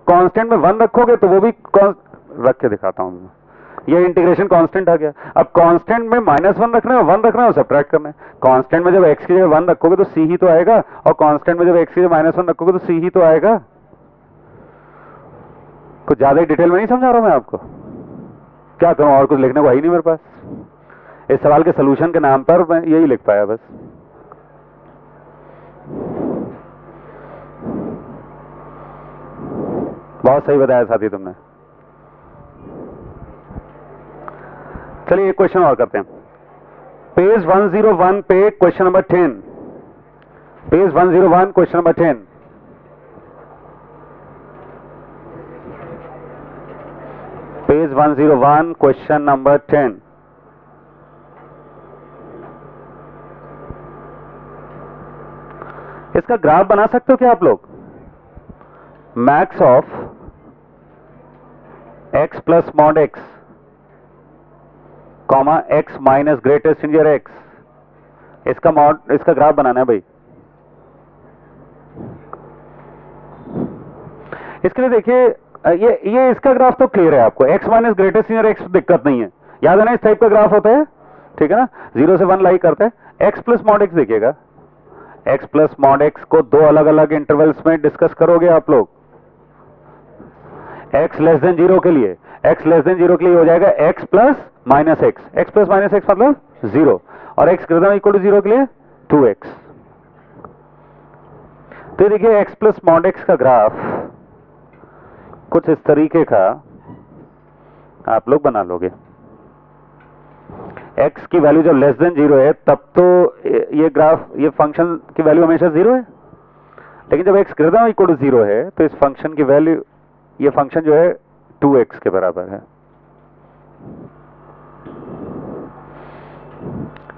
Constant में 1 रखोगे तो वो भी रख के दिखाता हूं, ये इंटीग्रेशन कांस्टेंट आ गया। अब कांस्टेंट में -1 रखना है, 1 रखना है और सब्ट्रैक्ट करना है। कांस्टेंट में जब x की जगह 1 रखोगे तो c ही तो आएगा, और कांस्टेंट में जब x की जगह -1 रखोगे तो c ही तो आएगा। कुछ ज्यादा ही डिटेल में नहीं समझा रहा हूं मैं आपको, क्या करूं, और कुछ लिखने को है ही नहीं मेरे पास। इस सवाल के सोल्यूशन के नाम पर मैं यही लिख पाया बस। बहुत सही बताया साथी तुमने। चलिए एक क्वेश्चन और करते हैं। पेज 101 पे question number 10, page 101 question number 10। Page 101 question number 10। इसका ग्राफ बना सकते हो क्या आप लोग? Max of x plus mod x comma x minus greatest integer x, इसका ग्राफ बनाना है भाई। इसके लिए देखिए ये इसका ग्राफ तो क्लियर है आपको, x minus greatest integer x दिक्कत नहीं है, याद है ना, इस टाइप का ग्राफ होता है, ठीक है ना, 0 से 1 लाई करते हैं। x प्लस मॉड x देखिएगा, x प्लस मॉड x को दो अलग अलग इंटरवल्स में डिस्कस करोगे आप लोग। x लेस देन 0 के लिए, x लेस देन 0 के लिए हो जाएगा x plus minus x, x plus minus x मतलब 0, और x ग्रेटर इक्वल टू 0 के लिए 2x। तो देखिए x प्लस मॉड x का ग्राफ कुछ इस तरीके का आप लोग बना लोगे। x की वैल्यू जब लेस देन 0 है तब तो ये ग्राफ, ये फंक्शन की वैल्यू हमेशा 0 है, लेकिन जब x ग्रेटर इक्वल टू 0 है तो इस फंक्शन की वैल्यू, ये फंक्शन जो है 2x के बराबर है।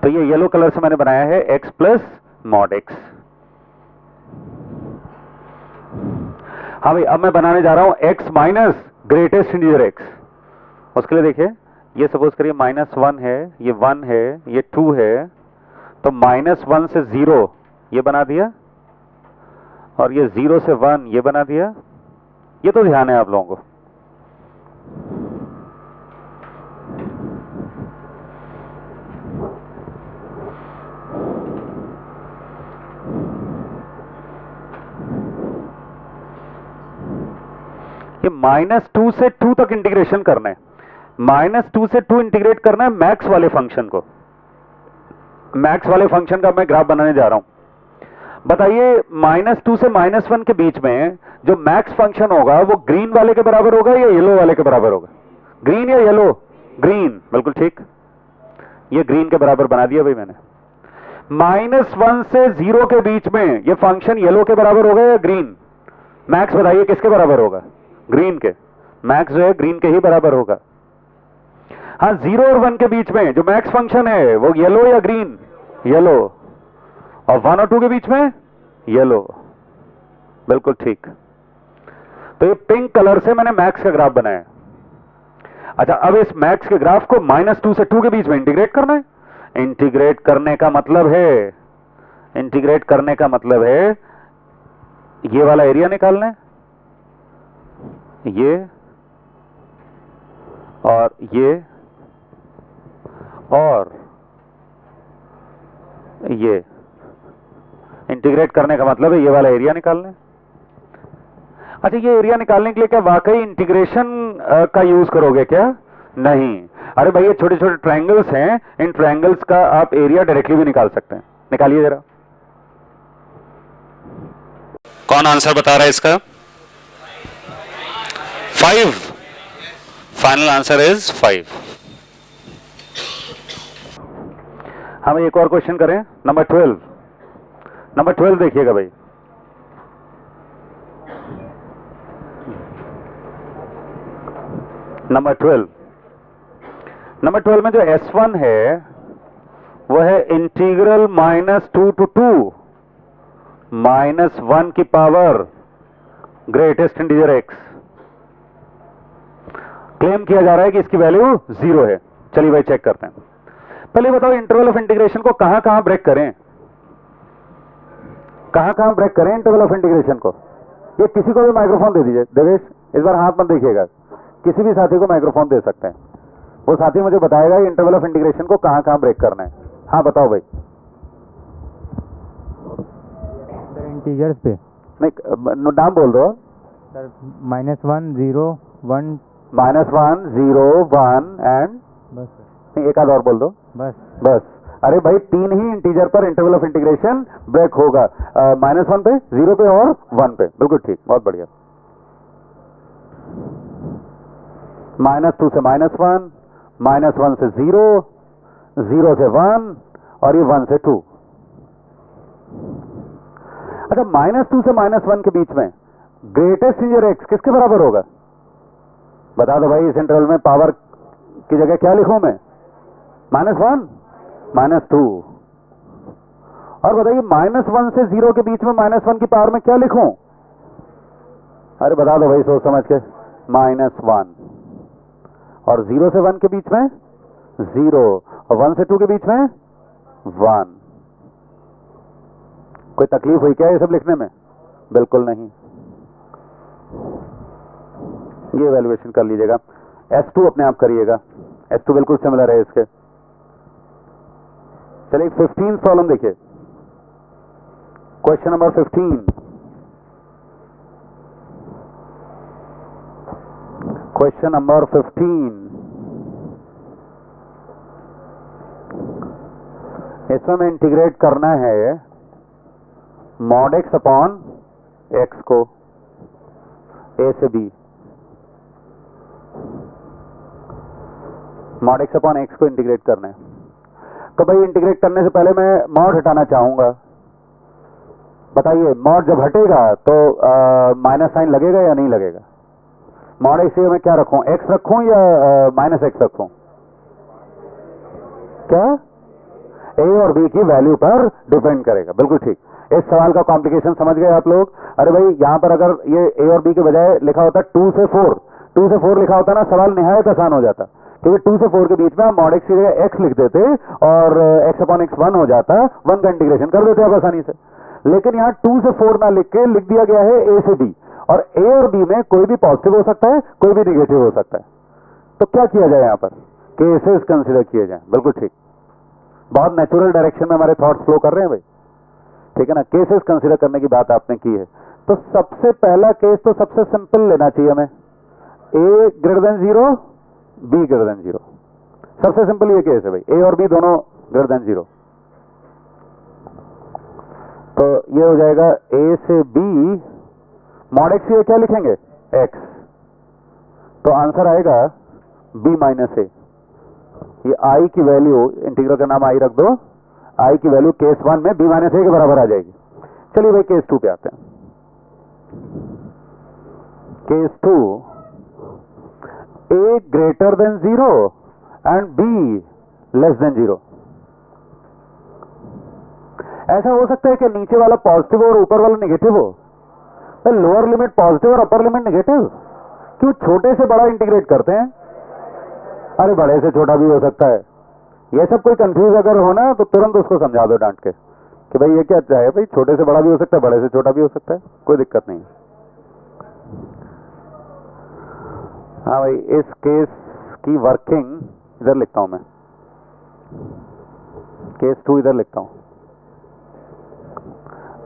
तो ये येलो कलर से मैंने बनाया है x प्लस मॉड x। हाँ भाई, अब मैं बनाने जा रहा हूं x minus greatest integer x। उसके लिए देखिए, ये सपोज करिए -1 है, ये 1 है, ये 2 है, तो -1 से 0 ये बना दिया, और ये 0 से 1 ये बना दिया। ये तो ध्यान है आप लोगों को। ये -2 से 2 तक इंटीग्रेशन करना है, -2 से 2 इंटीग्रेट करना है मैक्स वाले फंक्शन को। मैक्स वाले फंक्शन का मैं ग्राफ बनाने जा रहा हूं। बताइए -2 से -1 के बीच में जो मैक्स फंक्शन होगा वो ग्रीन वाले के बराबर होगा या येलो वाले के बराबर होगा? ग्रीन या येलो? ग्रीन, बिल्कुल ठीक, ये ग्रीन के बराबर बना दिया भाई मैंने। -1 से 0 के बीच में ये फंक्शन येलो के बराबर होगा या ग्रीन? मैक्स बताइए किसके बराबर होगा? ग्रीन के। मैक्स जो है ग्रीन के ही बराबर होगा। हाँ, 0 और 1 के बीच में जो मैक्स फंक्शन है वो येलो या ग्रीन? येलो। और 1 और 2 के बीच में येलो, बिल्कुल ठीक। तो ये पिंक कलर से मैंने मैक्स का ग्राफ बनाया। अच्छा, अब इस मैक्स के ग्राफ को -2 से 2 के बीच में इंटीग्रेट करना है। इंटीग्रेट करने का मतलब है, इंटीग्रेट करने का मतलब है ये वाला एरिया निकालना है, ये और ये और ये। इंटीग्रेट करने का मतलब है ये वाला एरिया निकालना है। अच्छा, ये एरिया निकालने के लिए क्या वाकई इंटीग्रेशन का यूज करोगे क्या? नहीं। अरे भाई, ये छोटे छोटे ट्रायंगल्स हैं, इन ट्रायंगल्स का आप एरिया डायरेक्टली भी निकाल सकते हैं। निकालिए जरा। कौन आंसर बता रहा है इसका? 5। Final answer is 5। हम एक और क्वेश्चन करें, नंबर 12। नंबर 12 देखिएगा भाई। नंबर 12 में जो S1 है वो है इंटीग्रल -2 to 2 -1 की power greatest integer x। Claim किया जा रहा है कि इसकी वैल्यू 0 है। चलिए भाई चेक करते हैं। पहले बताओ, इंटरवल ऑफ इंटीग्रेशन को कहां कहां ब्रेक करें? कहां कहां ब्रेक करें इंटरवल ऑफ इंटीग्रेशन को? ये किसी को भी माइक्रोफोन दे दीजिए। देवेश, इस बार हाथ मत देखिएगा, किसी भी साथी को माइक्रोफोन दे सकते हैं, वो साथी मुझे बताएगा इंटरवल ऑफ इंटीग्रेशन को कहां कहां ब्रेक करना है। हाँ बताओ भाई। सर इंटीजर्स पे नहीं, नाम बोल दो सर। -1 0 1 -1 0 1 एंड बस सर, नहीं एक आध और बोल दो बस। अरे भाई 3 ही इंटीजर पर इंटरवल ऑफ इंटीग्रेशन ब्रेक होगा, -1 पे, 0 पे और 1 पे। बिल्कुल ठीक, बहुत बढ़िया। -2 से -1, -1 से 0, 0 से 1 और ये 1 से 2। अच्छा, -2 से -1 के बीच में ग्रेटेस्ट इंटीजर x किसके बराबर होगा? बता दो भाई, इस इंटरवल में पावर की जगह क्या लिखूं मैं? -1 -2। और बताइए -1 से 0 के बीच में -1 की पावर में क्या लिखूं? अरे बता दो भाई सोच समझ के। -1 और 0 से 1 के बीच में 0 और 1 से 2 के बीच में 1। कोई तकलीफ हुई क्या ये सब लिखने में? बिल्कुल नहीं। ये इवैल्यूएशन कर लीजिएगा। S2 अपने आप करिएगा, S2 बिल्कुल सिमिलर है इसके। चलिए 15 प्रॉब्लम देखिए, क्वेश्चन नंबर 15। क्वेश्चन नंबर 15, इसमें हमें इंटीग्रेट करना है mod x अपॉन x को a से b, mod x upon x को इंटीग्रेट करना है। तो भाई इंटीग्रेट करने से पहले मैं मॉड हटाना चाहूंगा। बताइए मॉड जब हटेगा तो माइनस साइन लगेगा या नहीं लगेगा? मॉड x में क्या रखूं, x रखूं या -x रखूं? क्या? a और b की वैल्यू पर डिपेंड करेगा। बिल्कुल ठीक। इस सवाल का कॉम्प्लिकेशन समझ गए आप लोग? अरे भाई यहां पर अगर ये a और b के बजाय लिखा होता 2 से 4 लिखा होता ना, सवाल निहायत आसान हो जाता, क्योंकि 2 से 4 के बीच में हम मॉड x की जगह x लिख देते और x अपॉन x 1 हो जाता, 1 का इंटीग्रेशन कर देते आप आसानी से। लेकिन यहाँ 2 से 4 ना लिख के लिख दिया गया है a से b, और a और b में कोई भी पॉजिटिव हो सकता है, कोई भी निगेटिव हो सकता है। तो क्या किया जाए यहाँ पर? केसेस कंसिडर किए जाए। बिल्कुल ठीक, बहुत नेचुरल डायरेक्शन में हमारे थॉट्स फ्लो कर रहे हैं भाई, ठीक है ना। केसेस कंसिडर करने की बात आपने की है। तो सबसे पहला केस तो सबसे सिंपल लेना चाहिए हमें, a greater than 0 b greater than 0। सबसे सिंपल ये केस है भाई, a और b दोनों ग्रेटर देन 0। तो ये हो जाएगा a से b, मॉड x ये क्या लिखेंगे? x। तो आंसर आएगा b माइनस a। ये i की वैल्यू, इंटीग्रल का नाम i रख दो, i की वैल्यू केस 1 में b माइनस a के बराबर आ जाएगी। चलिए भाई केस 2 पे आते हैं। Case 2, a greater than 0 and b less than 0। ऐसा हो सकता है कि नीचे वाला पॉजिटिव और ऊपर वाला नेगेटिव हो? लोअर लिमिट पॉजिटिव और अपर लिमिट नेगेटिव। क्यों छोटे से बड़ा इंटीग्रेट करते हैं? अरे बड़े से छोटा भी हो सकता है। ये सब कोई कंफ्यूज अगर हो ना तो तुरंत उसको समझा दो डांट के कि भाई ये क्या है भाई, छोटे से बड़ा भी हो सकता है, बड़े से छोटा भी हो सकता है, कोई दिक्कत नहीं। हाँ भाई, इस केस की वर्किंग इधर लिखता हूं मैं, केस 2 इधर लिखता हूं।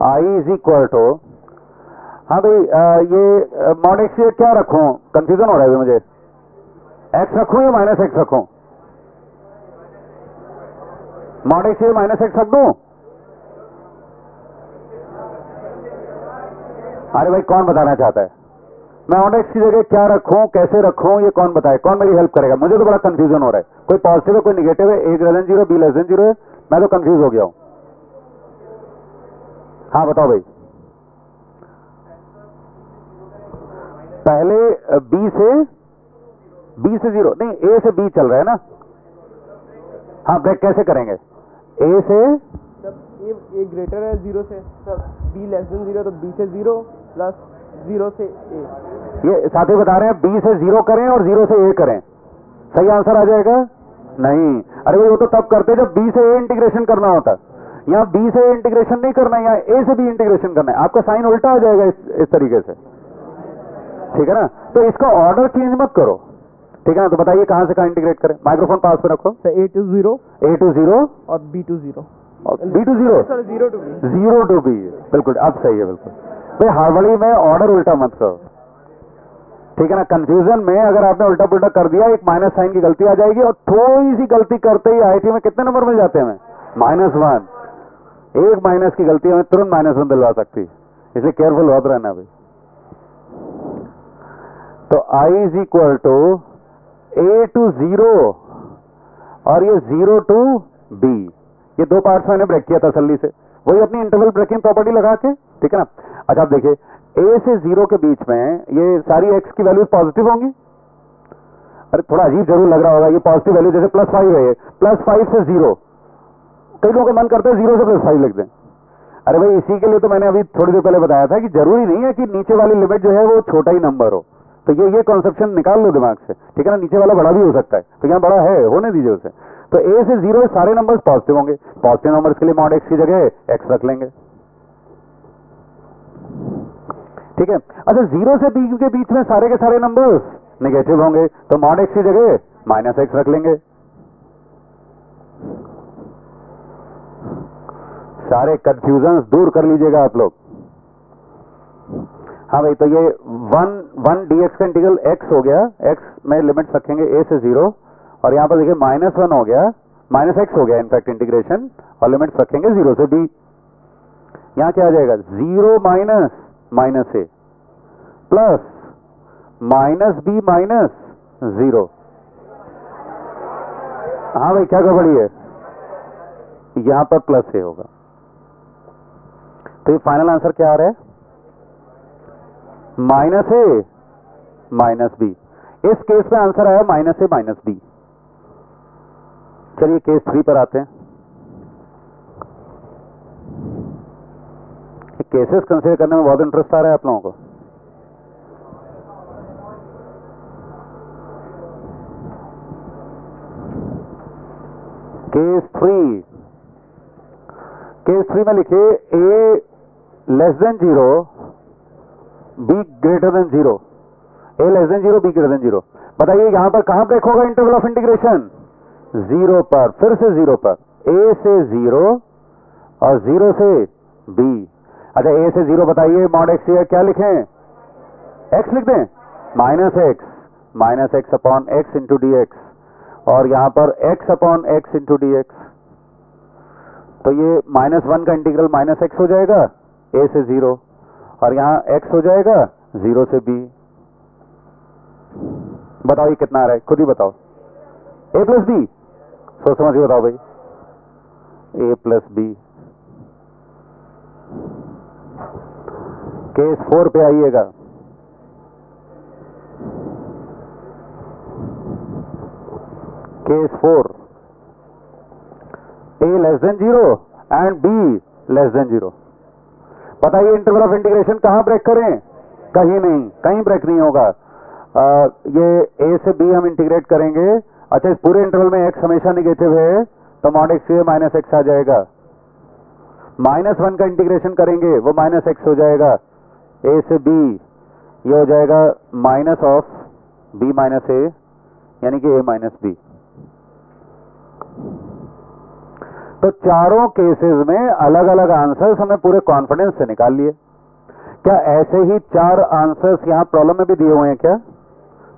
i इज इक्वल टू, हाँ भाई ये मॉड x ये क्या रखूं? कंफ्यूजन हो रहा है मुझे, x रखूं या माइनस x रखूं? मॉड x ये माइनस x रख दूं? अरे भाई कौन बताना चाहता है? मैं मॉड x की जगह क्या रखूं, कैसे रखूं, ये कौन बताए? कौन मेरी हेल्प करेगा? मुझे तो बड़ा कंफ्यूजन हो रहा है। कोई पॉजिटिव है, कोई निगेटिव है, a greater than 0 b less than 0 है, मैं तो कंफ्यूज हो गया हूं। हाँ बताओ भाई। पहले b से 0 नहीं, a से b चल रहा है ना। हाँ ब्रेक कैसे करेंगे? a से a ग्रेटर है 0 से, b लेस देन 0, तो b से 0 प्लस 0 से a। ये साथी बता रहे हैं b से 0 करें और 0 से a करें, सही आंसर आ जाएगा? नहीं, अरे भाई वो तो तब करते जब b से a इंटीग्रेशन करना होता। यहाँ b से a इंटीग्रेशन नहीं करना है, यहाँ a से b इंटीग्रेशन करना है। आपका साइन उल्टा आ जाएगा इस तरीके से। ठीक है ना। तो इसका ऑर्डर चेंज मत करो, ठीक है ना। तो बताइए कहां से कहां इंटीग्रेट करें। माइक्रोफोन पास पे रखो। Sir A to 0 A to 0 और B to 0 और B to 0 sir 0 to B। 0 to B, बिल्कुल अब सही है। बिल्कुल भाई हार्डली में ऑर्डर उल्टा मत करो, ठीक है ना। कंफ्यूजन में अगर आपने उल्टा पुल्टा कर दिया एक माइनस साइन की गलती आ जाएगी, और थोड़ी सी गलती करते ही आईटी में कितने नंबर मिल जाते हैं हमें, -1। एक माइनस की गलती हमें तुरंत -1 दिलवा सकती है, इसलिए केयरफुल होते रहना भाई। तो I is equal to A to 0 और ये 0 to B, ये दो पार्ट्स मैंने ब्रेक किया तसल्ली से, वही अपनी इंटरवल ब्रेकिंग प्रॉपर्टी लगा के, ठीक है ना। अच्छा आप देखिए A से 0 के बीच में ये सारी x की वैल्यूज पॉजिटिव होंगी। अरे थोड़ा अजीब जरूर लग रहा होगा, ये पॉजिटिव वैल्यू जैसे +5 है, +5 से 0, कई लोगों का मन करता है 0 से +5 लिख दें। अरे भाई इसी के लिए तो मैंने अभी थोड़ी देर पहले बताया था कि जरूरी नहीं है कि नीचे वाली लिमिट जो है वो छोटा ही नंबर हो। तो ये कॉन्सेप्शन निकाल लो दिमाग से, ठीक है ना। नीचे वाला बड़ा भी हो सकता है, तो यहाँ बड़ा है, होने दीजिए उसे। तो A से 0 सारे नंबर्स पॉजिटिव होंगे, पॉजिटिव नंबर्स के लिए मॉड x की जगह x रख लेंगे, ठीक है। अच्छा 0 से B के बीच में सारे के सारे नंबर्स नेगेटिव होंगे, तो मॉड x की जगह -x रख लेंगे। सारे कंफ्यूजन दूर कर लीजिएगा आप लोग। हाँ भाई, तो ये 1 dx का इंटीग्रल x हो गया, x में लिमिट्स रखेंगे A से 0, और यहां पर देखिए -1 हो गया, -x हो गया इनफैक्ट इंटीग्रेशन, और लिमिट्स रखेंगे 0 से B। यहां क्या आ जाएगा, 0 minus -a plus -b minus 0। हाँ भाई क्या गड़बड़ी है, यहां पर +a होगा। तो ये फाइनल आंसर क्या आ रहा है, -a -b। इस केस में आंसर आया -a -b। चलिए केस 3 पर आते हैं। केसेस कंसीडर करने में बहुत इंटरेस्ट आ रहा है आप लोगों को। केस 3 में लिखिए a less than 0 b greater than 0, a less than 0 b greater than 0। बताइए यहां पर कहां ब्रेक होगा इंटरवल ऑफ इंटीग्रेशन, 0 पर, फिर से 0 पर, a से 0 और 0 से b। अच्छा a से 0 बताइए मॉड x है, क्या लिखें, x लिख दें, -x upon x into dx, और यहां पर x upon x into dx। तो ये -1 का इंटीग्रल -x हो जाएगा a से 0, और यहां x हो जाएगा 0 से b। बताओ ये कितना आ रहा है, खुद ही बताओ। a प्लस b, सोच समझ के बताओ भाई, a प्लस b। केस 4 पे आइएगा। Case 4, a less than 0 and b less than 0। बताइए इंटरवल ऑफ इंटीग्रेशन कहां ब्रेक करें, कहीं नहीं, कहीं ब्रेक नहीं होगा। ये a से b हम इंटीग्रेट करेंगे। अच्छा इस पूरे इंटरवल में x हमेशा नेगेटिव है, तो मॉड x से -x आ जाएगा। -1 का इंटीग्रेशन करेंगे, वो -x हो जाएगा। a से b ये हो जाएगा minus of b minus a, यानी कि a माइनस b। तो चारों केसेस में अलग अलग आंसर्स हमने पूरे कॉन्फिडेंस से निकाल लिए। क्या ऐसे ही 4 आंसर्स यहां प्रॉब्लम में भी दिए हुए हैं क्या,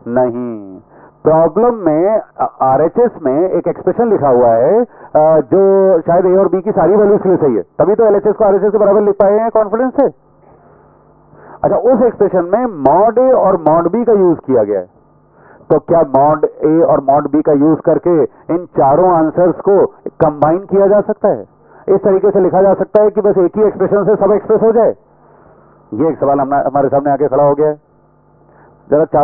नहीं। प्रॉब्लम में RHS में एक एक्सप्रेशन लिखा हुआ है जो शायद a और b की सारी वैल्यूज के लिए सही है, तभी तो LHS को RHS के बराबर लिख पाए हैं कॉन्फिडेंस से। अच्छा उस एक्सप्रेशन में मॉड a और मॉड b का यूज किया गया है, तो क्या मॉड a और मॉड b का यूज करके इन चारों आंसर्स को कंबाइन किया जा सकता है, इस तरीके से लिखा जा सकता है कि बस एक ही एक्सप्रेशन से सब एक्सप्रेस हो जाए। ये एक सवाल हमारे सामने आके खड़ा हो गया है। जरा चारों